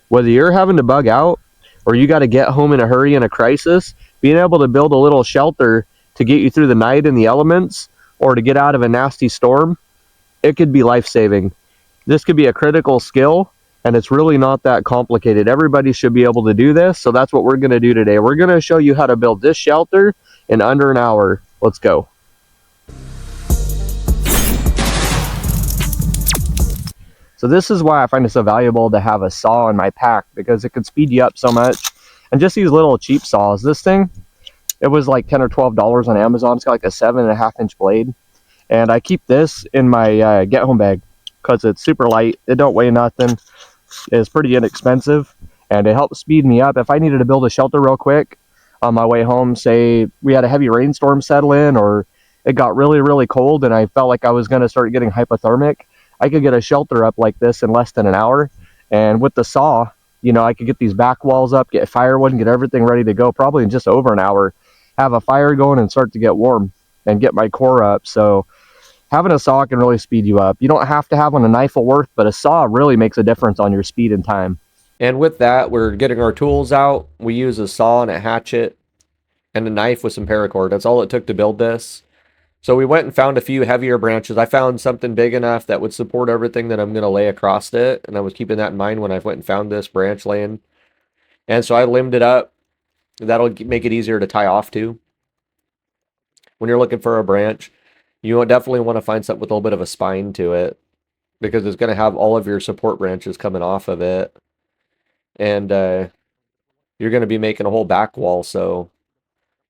Whether you're having to bug out or you got to get home in a hurry in a crisis, being able to build a little shelter to get you through the night in the elements or to get out of a nasty storm, it could be life-saving. This could be a critical skill, and it's really not that complicated. Everybody should be able to do this, so that's what we're going to do today. We're going to show you how to build this shelter in under an hour. Let's go. So this is why I find it so valuable to have a saw in my pack, because it can speed you up so much. And just these little cheap saws, this thing, it was like $10 or $12 on Amazon. It's got like a 7.5-inch blade. And I keep this in my get home bag because it's super light. It don't weigh nothing. It's pretty inexpensive, and it helps speed me up. If I needed to build a shelter real quick on my way home, say we had a heavy rainstorm settle in, or it got really, really cold and I felt like I was going to start getting hypothermic, I could get a shelter up like this in less than an hour. And with the saw, you know, I could get these back walls up, get firewood, and get everything ready to go probably in just over an hour, have a fire going and start to get warm and get my core up. So having a saw can really speed you up. You don't have to have one, a knife will work, but a saw really makes a difference on your speed and time. And with that, we're getting our tools out. We use a saw and a hatchet and a knife with some paracord. That's all it took to build this. So we went and found a few heavier branches. I found something big enough that would support everything that I'm going to lay across it. And I was keeping that in mind when I went and found this branch laying. And so I limbed it up. That'll make it easier to tie off to. When you're looking for a branch, you definitely want to find something with a little bit of a spine to it, because it's going to have all of your support branches coming off of it. And you're going to be making a whole back wall. So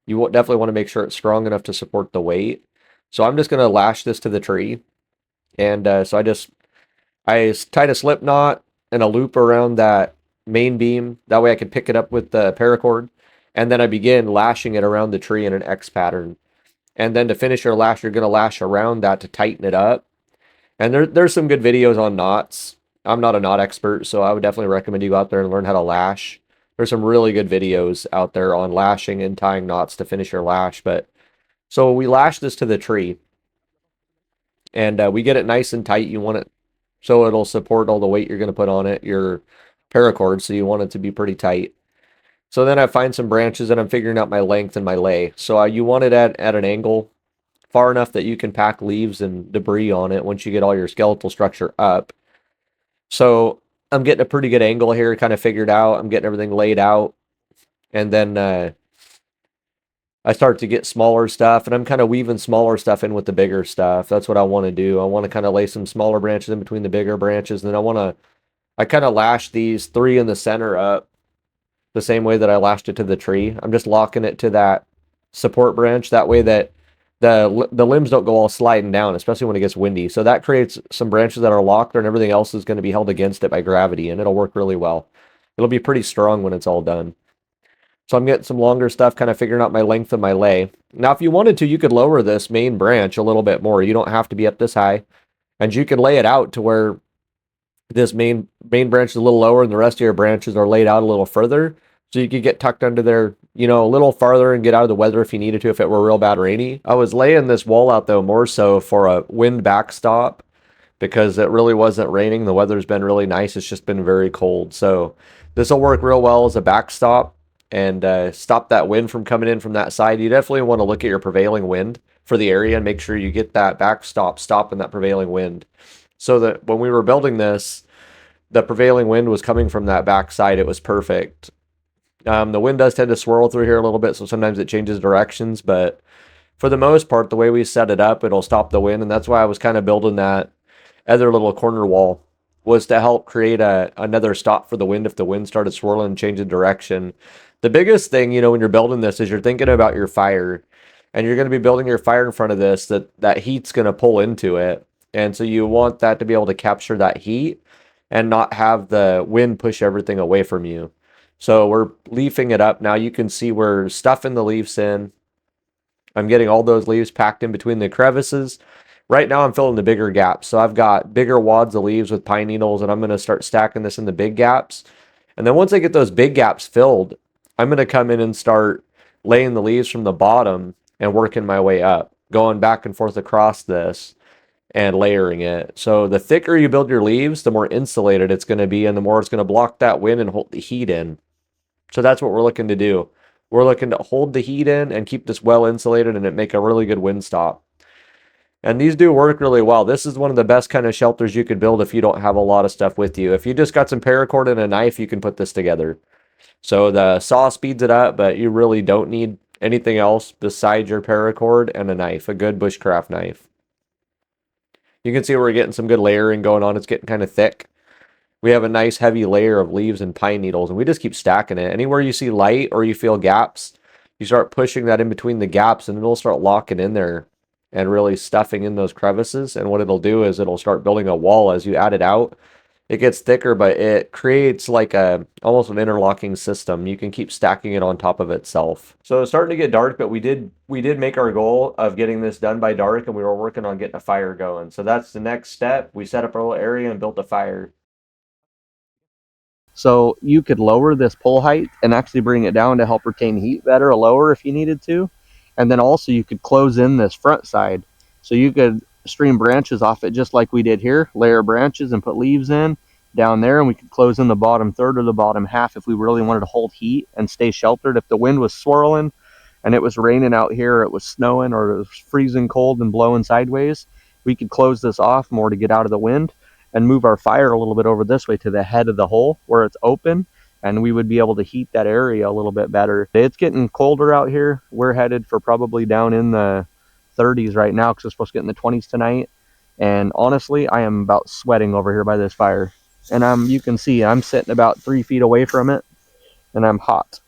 you definitely want to make sure it's strong enough to support the weight. So I'm just going to lash this to the tree. And so I tied a slip knot and a loop around that main beam. That way I can pick it up with the paracord. And then I begin lashing it around the tree in an X pattern. And then to finish your lash, you're going to lash around that to tighten it up. And there's some good videos on knots. I'm not a knot expert, so I would definitely recommend you go out there and learn how to lash. There's some really good videos out there on lashing and tying knots to finish your lash. But so we lash this to the tree, and we get it nice and tight. You want it so it'll support all the weight you're going to put on it, your paracord, so you want it to be pretty tight. So then I find some branches and I'm figuring out my length and my lay. So you want it at an angle far enough that you can pack leaves and debris on it once you get all your skeletal structure up. So I'm getting a pretty good angle here, kind of figured out. I'm getting everything laid out. And then I start to get smaller stuff, and I'm kind of weaving smaller stuff in with the bigger stuff. That's what I want to do. I want to kind of lay some smaller branches in between the bigger branches. And then I kind of lash these 3 in the center up the same way that I lashed it to the tree. I'm just locking it to that support branch. That way that the limbs don't go all sliding down, especially when it gets windy. So that creates some branches that are locked there, and everything else is going to be held against it by gravity, and it'll work really well. It'll be pretty strong when it's all done. So I'm getting some longer stuff, kind of figuring out my length of my lay. Now, if you wanted to, you could lower this main branch a little bit more. You don't have to be up this high. And you can lay it out to where this main branch is a little lower and the rest of your branches are laid out a little further. So you could get tucked under there, you know, a little farther and get out of the weather if you needed to, if it were real bad rainy. I was laying this wall out, though, more so for a wind backstop, because it really wasn't raining. The weather's been really nice. It's just been very cold. So this will work real well as a backstop and stop that wind from coming in from that side. You definitely want to look at your prevailing wind for the area and make sure you get that backstop stopping that prevailing wind. So that when we were building this, the prevailing wind was coming from that backside. It was perfect. The wind does tend to swirl through here a little bit, so sometimes it changes directions, but for the most part, the way we set it up, it'll stop the wind, and that's why I was kind of building that other little corner wall, was to help create another stop for the wind if the wind started swirling and changing direction. The biggest thing, you know, when you're building this is you're thinking about your fire, and you're going to be building your fire in front of this, that heat's going to pull into it, and so you want that to be able to capture that heat and not have the wind push everything away from you. So we're leafing it up. Now you can see we're stuffing the leaves in. I'm getting all those leaves packed in between the crevices. Right now I'm filling the bigger gaps. So I've got bigger wads of leaves with pine needles, and I'm going to start stacking this in the big gaps. And then once I get those big gaps filled, I'm going to come in and start laying the leaves from the bottom and working my way up, going back and forth across this. and layering it. So the thicker you build your leaves, the more insulated it's going to be and the more it's going to block that wind and hold the heat in. So that's what we're looking to do. We're looking to hold the heat in and keep this well insulated and it make a really good wind stop. And these do work really well. This is one of the best kind of shelters you could build if you don't have a lot of stuff with you. If you just got some paracord and a knife, you can put this together. So the saw speeds it up, but you really don't need anything else besides your paracord and a knife, a good bushcraft knife. You can see we're getting some good layering going on. It's getting kind of thick. We have a nice heavy layer of leaves and pine needles, and we just keep stacking it. Anywhere you see light or you feel gaps, you start pushing that in between the gaps and it'll start locking in there and really stuffing in those crevices. And what it'll do is it'll start building a wall as you add it out. It gets thicker, but it creates like a almost an interlocking system. You can keep stacking it on top of itself. So it's starting to get dark, but we did make our goal of getting this done by dark, and we were working on getting a fire going. So that's the next step. We set up our little area and built a fire. So you could lower this pole height and actually bring it down to help retain heat better, or lower if you needed to. And then also you could close in this front side. So you could stream branches off it just like we did here, layer branches and put leaves in down there, and we could close in the bottom third or the bottom half if we really wanted to hold heat and stay sheltered. If the wind was swirling and it was raining out here, it was snowing, or it was freezing cold and blowing sideways, we could close this off more to get out of the wind and move our fire a little bit over this way to the head of the hole where it's open, and we would be able to heat that area a little bit better. It's getting colder out here. We're headed for probably down in the 30s right now because it's supposed to get in the 20s tonight. And honestly, I am about sweating over here by this fire. And you can see I'm sitting about 3 feet away from it, and I'm hot.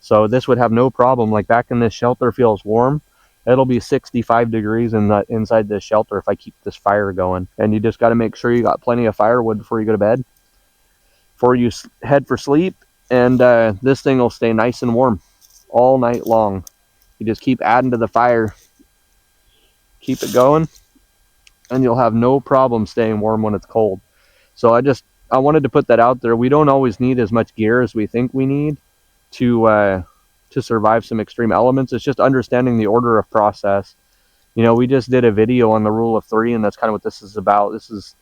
So this would have no problem. Like back in this shelter feels warm. It'll be 65 degrees inside this shelter if I keep this fire going. And you just got to make sure you got plenty of firewood before you go to bed, before you head for sleep. And this thing will stay nice and warm all night long. You just keep adding to the fire, keep it going, and you'll have no problem staying warm when it's cold. So I wanted to put that out there. We don't always need as much gear as we think we need to survive some extreme elements. It's just understanding the order of process. You know, we just did a video on the rule of 3, and that's kind of what this is about. This is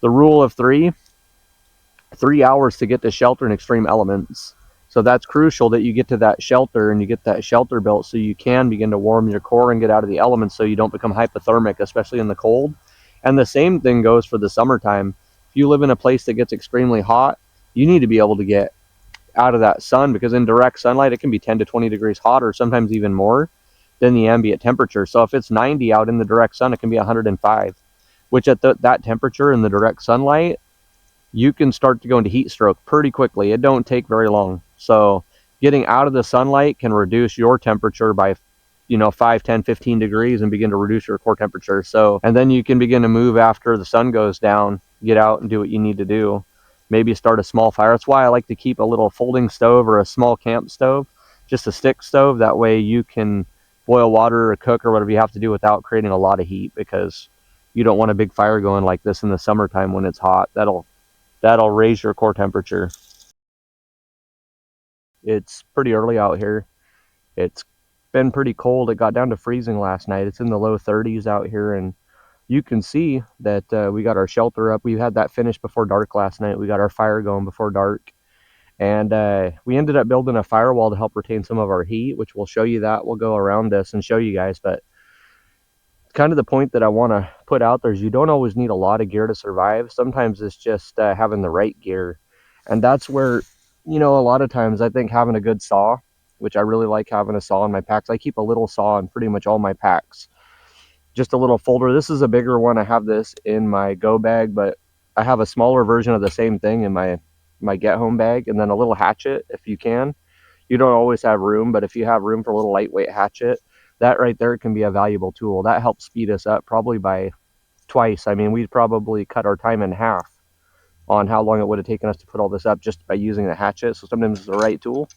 the rule of 3 hours to get to shelter in extreme elements. So that's crucial that you get to that shelter and you get that shelter built so you can begin to warm your core and get out of the elements so you don't become hypothermic, especially in the cold. And the same thing goes for the summertime. If you live in a place that gets extremely hot, you need to be able to get out of that sun, because in direct sunlight it can be 10 to 20 degrees hotter, sometimes even more than the ambient temperature. So if it's 90 out in the direct sun, it can be 105, which at that temperature in the direct sunlight, you can start to go into heat stroke pretty quickly. It don't take very long. So getting out of the sunlight can reduce your temperature by 5, 10, 15 degrees and begin to reduce your core temperature. So, and then you can begin to move after the sun goes down, get out and do what you need to do. Maybe start a small fire. That's why I like to keep a little folding stove or a small camp stove, just a stick stove. That way you can boil water or cook or whatever you have to do without creating a lot of heat, because you don't want a big fire going like this in the summertime when it's hot. That'll raise your core temperature. It's pretty early out here. It's been pretty cold. It got down to freezing last night. It's in the low 30s out here, and you can see that we got our shelter up. We had that finished before dark last night. We got our fire going before dark, and we ended up building a firewall to help retain some of our heat, which we'll show you. That we'll go around this and show you guys. But kind of the point that I want to put out there is you don't always need a lot of gear to survive. Sometimes it's just having the right gear, and that's where, a lot of times I think having a good saw, which I really like having a saw in my packs. I keep a little saw in pretty much all my packs. Just a little folder. This is a bigger one. I have this in my go bag, but I have a smaller version of the same thing in my get home bag, and then a little hatchet if you can. You don't always have room, but if you have room for a little lightweight hatchet, that right there can be a valuable tool. That helps speed us up probably by twice. I mean, we'd probably cut our time in half on how long it would have taken us to put all this up just by using the hatchet. So sometimes it's the right tool.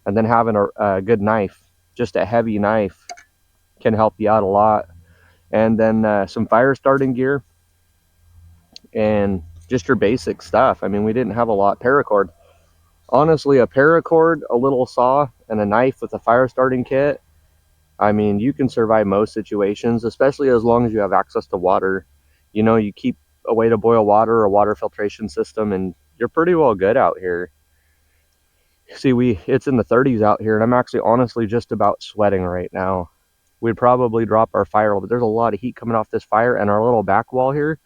And then having a good knife, just a heavy knife, can help you out a lot. And then some fire starting gear and just your basic stuff. I mean, we didn't have a lot. Paracord. Honestly, a paracord, a little saw, and a knife with a fire starting kit. I mean, you can survive most situations, especially as long as you have access to water. You know, you keep a way to boil water, a water filtration system, and you're pretty well good out here. See, it's in the 30s out here, and I'm actually honestly just about sweating right now. We'd probably drop our fire, but there's a lot of heat coming off this fire, and our little back wall here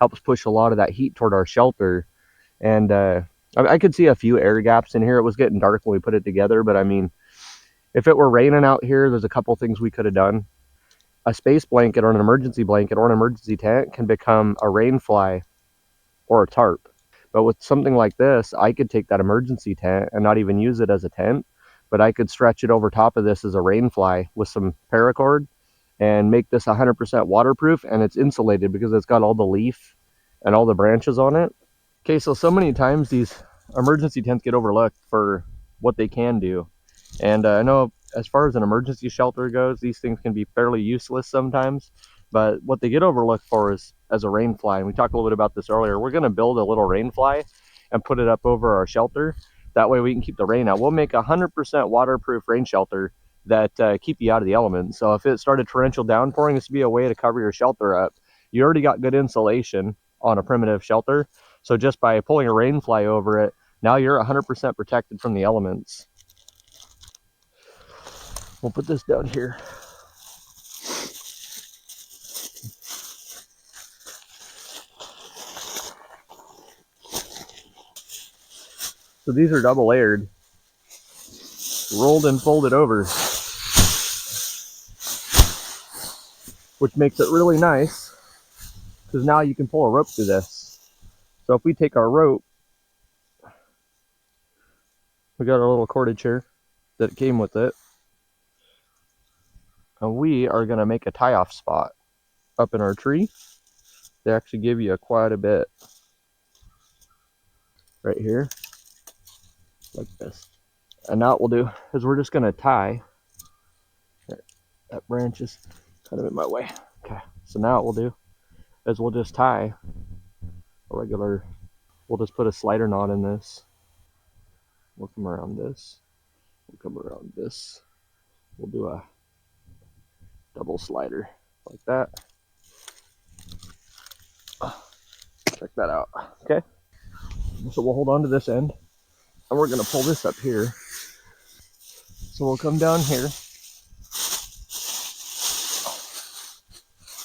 helps push a lot of that heat toward our shelter. And I could see a few air gaps in here. It was getting dark when we put it together, but I mean, if it were raining out here, there's a couple things we could have done. A space blanket or an emergency blanket or an emergency tent can become a rainfly or a tarp. But with something like this, I could take that emergency tent and not even use it as a tent, but I could stretch it over top of this as a rainfly with some paracord and make this 100% waterproof, and it's insulated because it's got all the leaf and all the branches on it. Okay, so many times these emergency tents get overlooked for what they can do. And I know as far as an emergency shelter goes, these things can be fairly useless sometimes, but what they get overlooked for is as a rainfly. And we talked a little bit about this earlier. We're going to build a little rainfly and put it up over our shelter. That way we can keep the rain out. We'll make 100% waterproof rain shelter that keep you out of the elements. So if it started torrential downpouring, this would be a way to cover your shelter up. You already got good insulation on a primitive shelter. So just by pulling a rainfly over it, now you're 100% protected from the elements. We'll put this down here. So these are double layered, rolled and folded over, which makes it really nice because now you can pull a rope through this. So if we take our rope, we got our little cordage here that came with it, and we are going to make a tie-off spot up in our tree. They actually give you quite a bit right here, like this. And now what we'll do is we're just going to tie. That branch is kind of in my way. Okay, so now what we'll do is we'll just tie a regular, we'll just put a slider knot in this. We'll come around this. We'll come around this. We'll do a double slider like that. Check that out. Okay. So we'll hold on to this end and we're going to pull this up here. So we'll come down here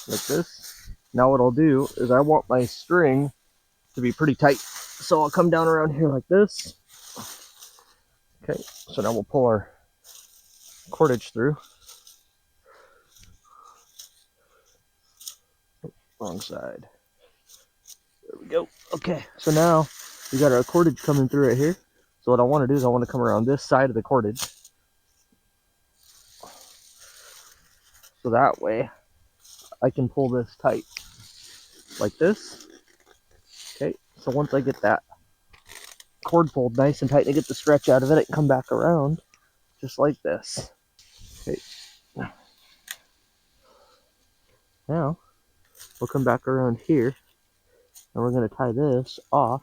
like this. Now what I'll do is I want my string to be pretty tight. So I'll come down around here like this. Okay, so now we'll pull our cordage through. Oh, wrong side. There we go. Okay, so now we got our cordage coming through right here. So what I want to do is I want to come around this side of the cordage. So that way I can pull this tight like this. Okay, so once I get that cord pulled nice and tight and get the stretch out of it, I can come back around just like this. Okay. Now we'll come back around here and we're going to tie this off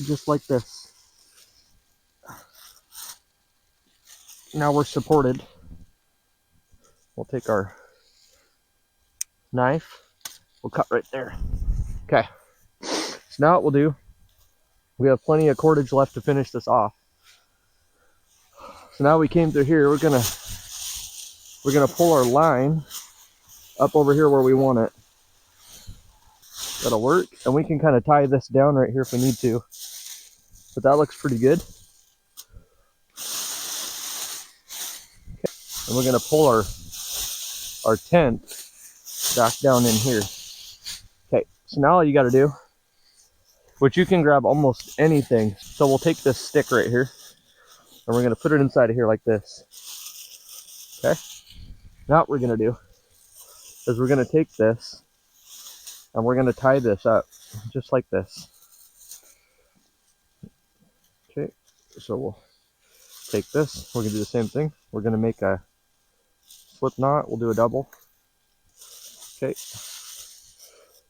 just like this. Now we're supported. We'll take our knife, we'll cut right there. Okay, so now what we'll do, we have plenty of cordage left to finish this off. So now we came through here, we're gonna pull our line up over here where we want it. That'll work, and we can kind of tie this down right here if we need to. But that looks pretty good. Okay. And we're gonna pull our tent back down in here. Okay, so now all you gotta do, which you can grab almost anything. So we'll take this stick right here and we're gonna put it inside of here like this. Okay, now what we're gonna do is we're gonna take this and we're gonna tie this up just like this. Okay, so we'll take this, we're gonna do the same thing. We're gonna make a slip knot, we'll do a double. Okay,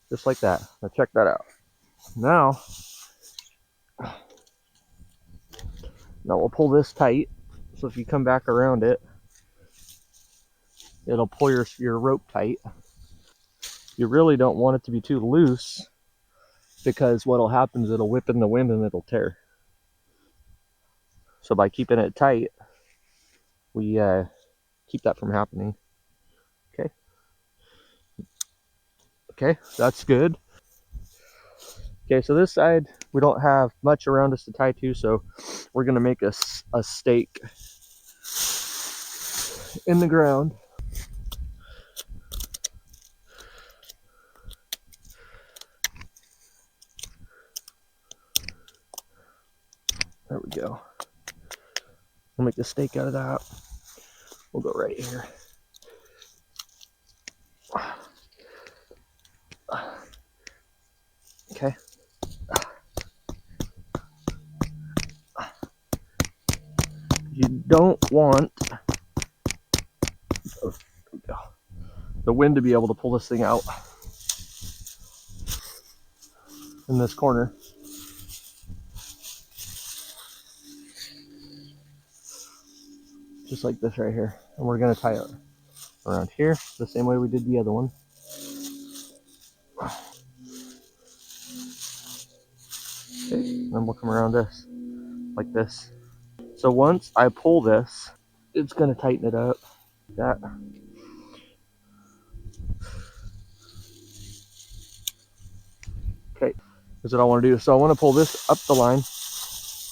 just like that. Now check that out. Now we'll pull this tight. So if you come back around it, it'll pull your rope tight. You really don't want it to be too loose, because what'll happen is it'll whip in the wind and it'll tear. So by keeping it tight, we keep that from happening. Okay. Okay, that's good. Okay, so this side, we don't have much around us to tie to, so we're gonna make a stake in the ground. There we go. We'll make a stake out of that. We'll go right here. Okay. You don't want the wind to be able to pull this thing out in this corner. Just like this right here. And we're gonna tie it around here the same way we did the other one. Okay, then we'll come around this, like this. So once I pull this, it's gonna tighten it up. That. Okay, that's what I want to do. So I want to pull this up the line,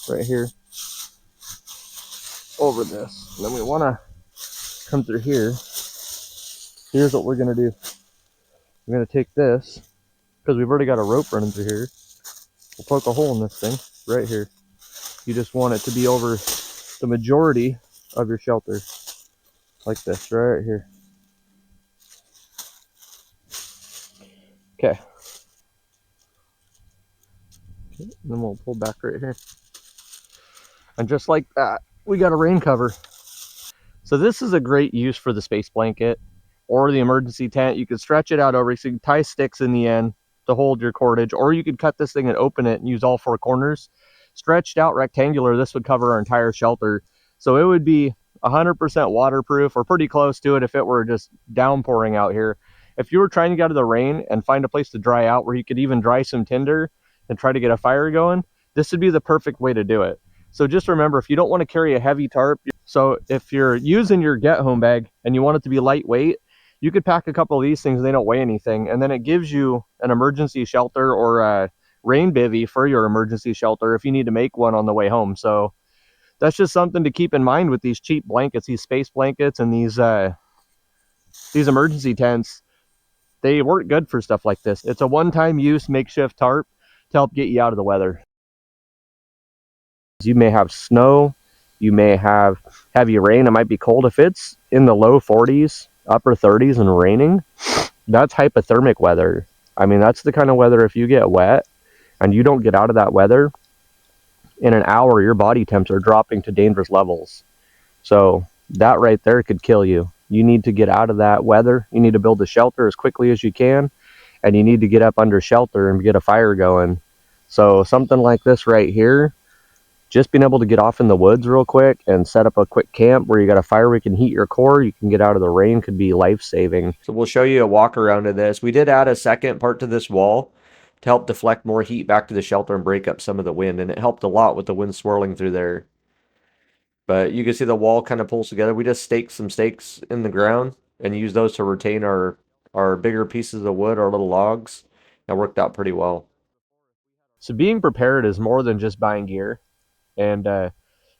right here, over this. And then we want to come through here. Here's what we're gonna do. We're gonna take this, because we've already got a rope running through here. We'll poke a hole in this thing, right here. You just want it to be over the majority of your shelter, like this, right here. Okay. And then we'll pull back right here. And just like that, we got a rain cover. So this is a great use for the space blanket or the emergency tent. You could stretch it out over, so you can tie sticks in the end to hold your cordage, or you could cut this thing and open it and use all four corners. Stretched out rectangular, this would cover our entire shelter. So it would be 100% waterproof, or pretty close to it if it were just downpouring out here. If you were trying to get out of the rain and find a place to dry out where you could even dry some tinder and try to get a fire going, this would be the perfect way to do it. So just remember, if you don't want to carry a heavy tarp, so if you're using your get home bag and you want it to be lightweight, you could pack a couple of these things. They don't weigh anything, and then it gives you an emergency shelter or a rain bivvy for your emergency shelter if you need to make one on the way home. So that's just something to keep in mind with these cheap blankets, these space blankets, and these emergency tents. They work good for stuff like this. It's a one-time use makeshift tarp to help get you out of the weather. You may have snow, you may have heavy rain, it might be cold. If it's in the low 40s, upper 30s and raining, that's hypothermic weather. I mean, that's the kind of weather, if you get wet and you don't get out of that weather, in an hour your body temps are dropping to dangerous levels. So that right there could kill you. You need to get out of that weather. You need to build a shelter as quickly as you can, and you need to get up under shelter and get a fire going. So something like this right here, just being able to get off in the woods real quick and set up a quick camp where you got a fire where you can heat your core, you can get out of the rain, could be life-saving. So we'll show you a walk around of this. We did add a second part to this wall to help deflect more heat back to the shelter and break up some of the wind, and it helped a lot with the wind swirling through there. But you can see the wall kind of pulls together. We just staked some stakes in the ground and used those to retain our bigger pieces of wood, our little logs. That worked out pretty well. So being prepared is more than just buying gear, and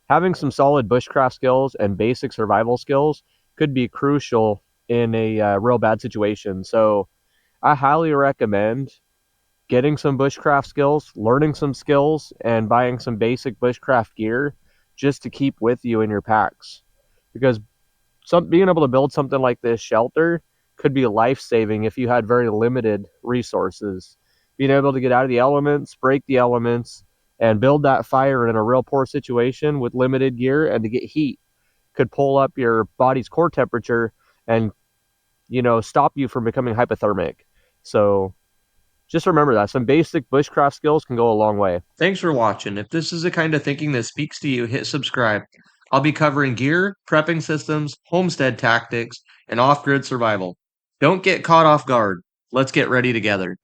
having some solid bushcraft skills and basic survival skills could be crucial in a real bad situation. So I highly recommend getting some bushcraft skills, learning some skills, and buying some basic bushcraft gear just to keep with you in your packs. Because being able to build something like this shelter could be life-saving if you had very limited resources. Being able to get out of the elements, break the elements, and build that fire in a real poor situation with limited gear and to get heat could pull up your body's core temperature and, stop you from becoming hypothermic. So just remember that some basic bushcraft skills can go a long way. Thanks for watching. If this is the kind of thinking that speaks to you, hit subscribe. I'll be covering gear, prepping systems, homestead tactics, and off grid survival. Don't get caught off guard. Let's get ready together.